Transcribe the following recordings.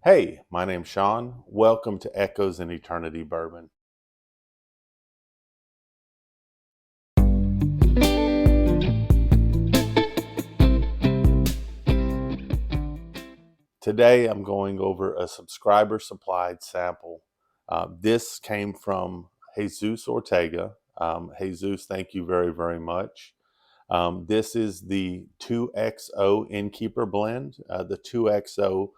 Hey, my name's Sean. Welcome to Echoes in Eternity Bourbon. Today I'm going over a subscriber supplied sample. This came from Jesus Ortega. Jesus, thank you very, very much. This is the 2XO Innkeeper blend. The 2XO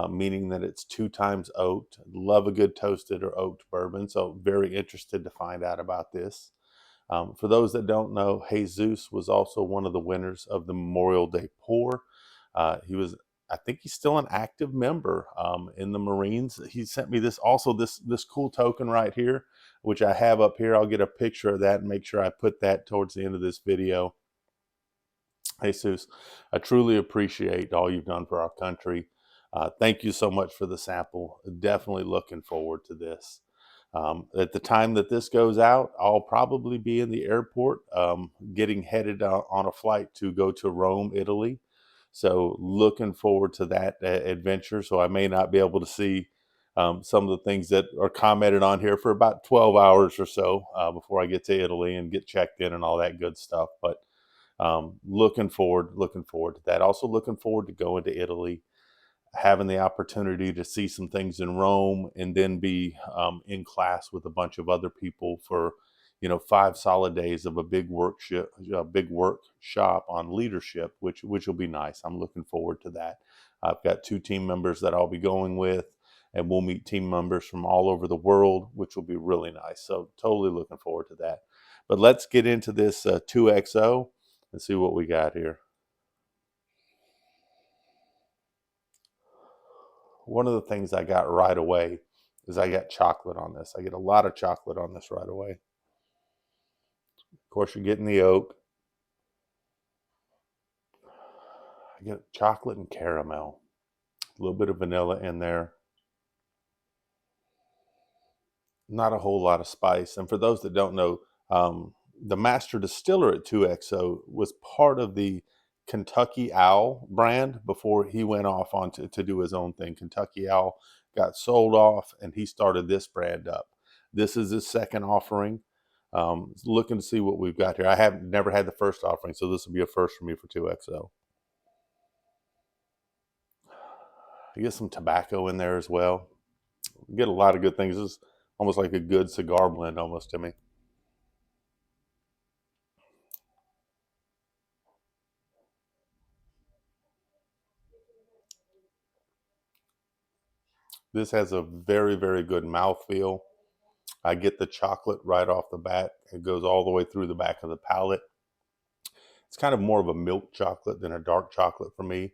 meaning that it's 2 times oaked. Love a good toasted or oaked bourbon, so very interested to find out about this. For those that don't know, Jesus was also one of the winners of the Memorial Day Pour. He was, I think he's still an active member in the Marines. He sent me this this cool token right here, which I have up here. I'll get a picture of that and make sure I put that towards the end of this video. Jesus, I truly appreciate all you've done for our country. Thank you so much for the sample. Definitely looking forward to this. At the time that this goes out, I'll probably be in the airport getting headed on a flight to go to Rome, Italy. So looking forward to that adventure. So I may not be able to see some of the things that are commented on here for about 12 hours or so before I get to Italy and get checked in and all that good stuff. But looking forward to that. Also looking forward to going to Italy, having the opportunity to see some things in Rome, and then be in class with a bunch of other people for 5 solid days of a big workshop on leadership, which will be nice. I'm looking forward to that. I've got 2 team members that I'll be going with, and we'll meet team members from all over the world, which will be really nice. So totally looking forward to that. But let's get into this 2XO and see what we got here. One of the things I got right away is I got chocolate on this. I get a lot of chocolate on this right away. Of course, you're getting the oak. I get chocolate and caramel. A little bit of vanilla in there. Not a whole lot of spice. And for those that don't know, the master distiller at 2XO was part of the Kentucky Owl brand before he went off on to do his own thing. Kentucky Owl got sold off and he started this brand up. This is his second offering. Looking to see what we've got here. I have never had the first offering, so this will be a first for me for 2XO. I get some tobacco in there as well. Get a lot of good things. This is almost like a good cigar blend almost to me. This has a very, very good mouthfeel. I get the chocolate right off the bat. It goes all the way through the back of the palate. It's kind of more of a milk chocolate than a dark chocolate for me.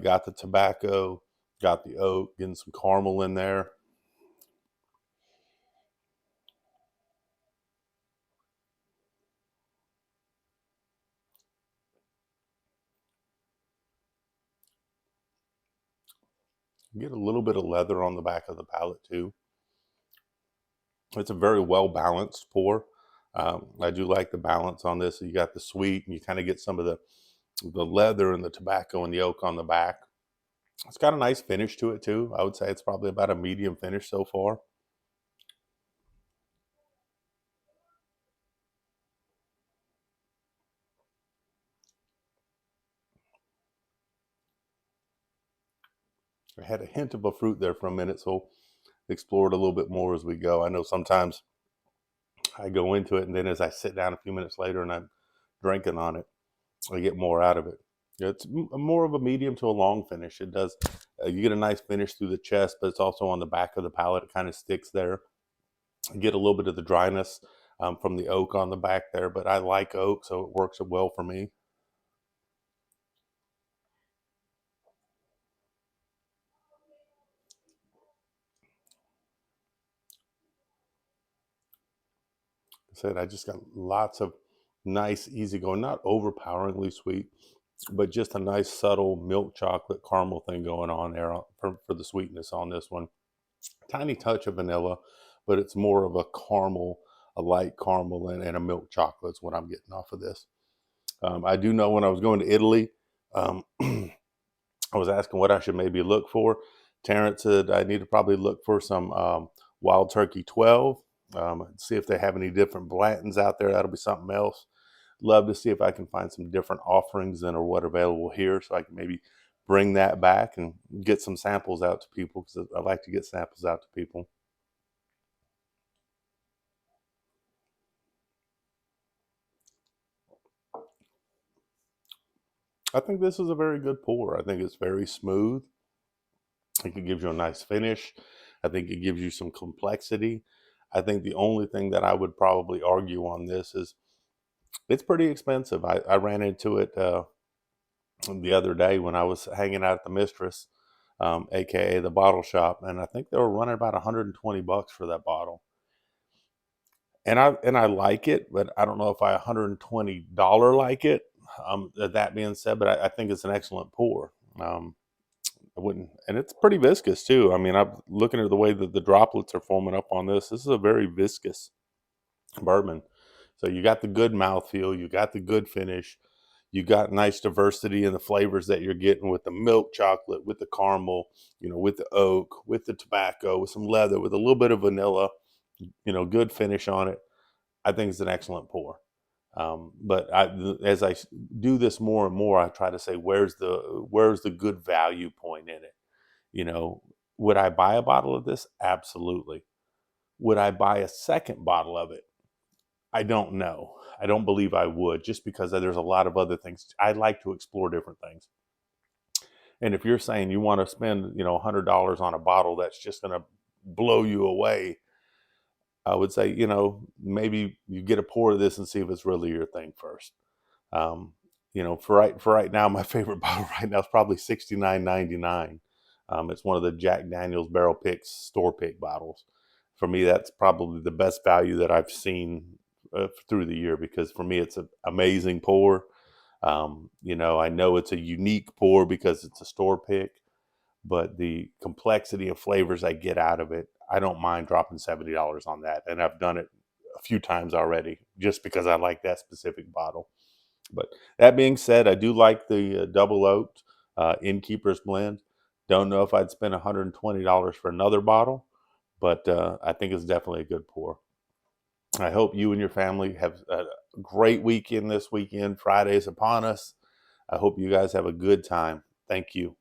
Got the tobacco, got the oak, getting some caramel in there. Get a little bit of leather on the back of the palate too. It's a very well balanced pour. I do like the balance on this. You got the sweet, and you kind of get some of the leather and the tobacco and the oak on the back. It's got a nice finish to it too. I would say it's probably about a medium finish so far. I had a hint of a fruit there for a minute, so explore it a little bit more as we go. I know sometimes I go into it, and then as I sit down a few minutes later and I'm drinking on it, I get more out of it. It's more of a medium to a long finish. It does, you get a nice finish through the chest, but it's also on the back of the palate. It kind of sticks there. You get a little bit of the dryness from the oak on the back there, but I like oak, so it works well for me. I said I just got lots of nice, easygoing, not overpoweringly sweet, but just a nice subtle milk chocolate caramel thing going on there for the sweetness on this one. Tiny touch of vanilla, but it's more of a caramel, a light caramel and a milk chocolate is what I'm getting off of this. I do know when I was going to Italy, I was asking what I should maybe look for. Terrence said I need to probably look for some Wild Turkey 12, see if they have any different Blanton's out there. That'll be something else. Love to see if I can find some different offerings than are what available here, so I can maybe bring that back and get some samples out to people, because I like to get samples out to people. I think this is a very good pour. I think it's very smooth. I think it gives you a nice finish. I think it gives you some complexity. I think the only thing that I would probably argue on this is it's pretty expensive. I ran into it the other day when I was hanging out at the Mistress, aka the bottle shop, and I think they were running about $120 for that bottle. And I like it, but I don't know if I $120 like it. That being said, but I think it's an excellent pour. I wouldn't, and it's pretty viscous too. I mean, I'm looking at the way that the droplets are forming up on this. This is a very viscous bourbon. So you got the good mouthfeel, you got the good finish, you got nice diversity in the flavors that you're getting with the milk chocolate, with the caramel, with the oak, with the tobacco, with some leather, with a little bit of vanilla, good finish on it. I think it's an excellent pour. But as I do this more and more, I try to say, where's the good value point in it? Would I buy a bottle of this? Absolutely. Would I buy a second bottle of it? I don't know. I don't believe I would, just because there's a lot of other things. I like to explore different things. And if you're saying you want to spend, $100 on a bottle that's just going to blow you away, I would say, maybe you get a pour of this and see if it's really your thing first. Um, for right now, my favorite bottle right now is probably $69.99. It's one of the Jack Daniel's Barrel Picks store pick bottles. For me, that's probably the best value that I've seen through the year, because for me, it's an amazing pour. I know it's a unique pour because it's a store pick, but the complexity of flavors I get out of it, I don't mind dropping $70 on that. And I've done it a few times already just because I like that specific bottle. But that being said, I do like the double oaked Innkeepers blend. Don't know if I'd spend $120 for another bottle, but I think it's definitely a good pour. I hope you and your family have a great weekend this weekend. Friday's upon us. I hope you guys have a good time. Thank you.